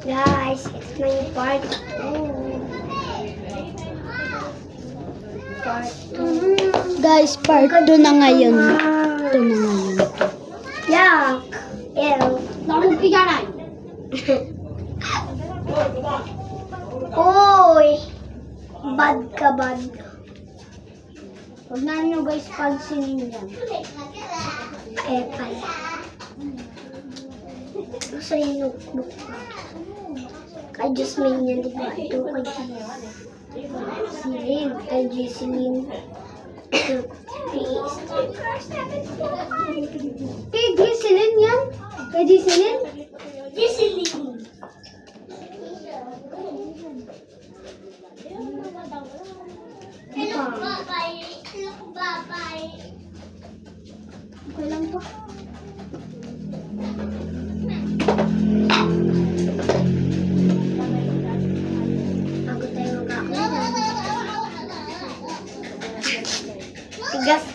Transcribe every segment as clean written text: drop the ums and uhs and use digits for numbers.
Guys, it's my part 2. Part 2. Guys, part 2 na ngayon. Ito na ngayon. Yuck! Ew. Nakapagpiganan. Uy! Bad ka, bad. Huwag na nyo guys pansinin yan. Eh, pala. Gusto yung notebook ko. Kay Jasmine yan, di ba? Ito kay Celine. Kay Jesseline. Peace. Kay Jesseline yan? Kay Jesseline? Jesseline. Okay lang po. Bago tayo magkakaroon. Tigas.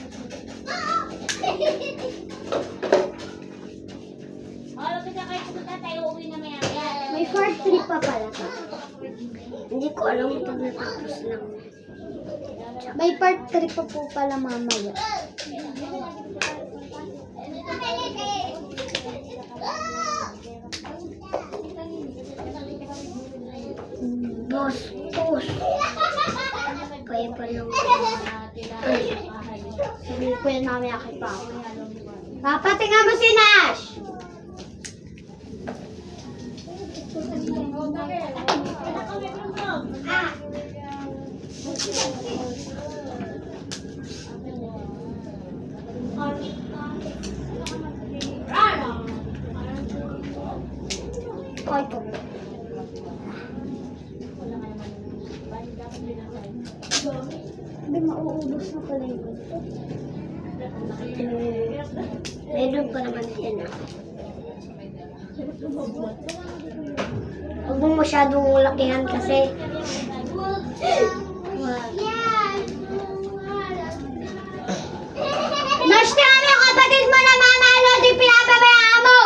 May part 3 pa pala ka. Hindi ko alam pag natapos lang. May part 3 pa po pala mamaya. Boss, boss. Kaya pa lang. Sabihin ko yan mamaya kay Papa. Papa, tingnan mo si Nash! Ay, po. Hindi, mauubos na pala yun. Meron pa naman yan ah. Huwag mong masyadong lakihan kasi. Nash, tingnan mo yung kapatid mo na mamalo, di pinapabayaan mo!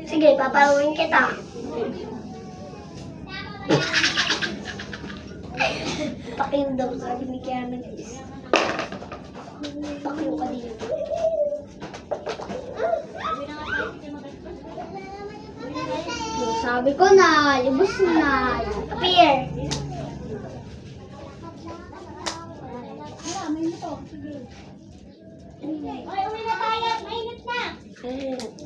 Sige, papawin kita. Pakiw daw, sabi ni Kiana guys. Pakiw ka din. Sabi ko na, libos na. Appear. Ay, uwi na tayo. Mainit na. Ayun.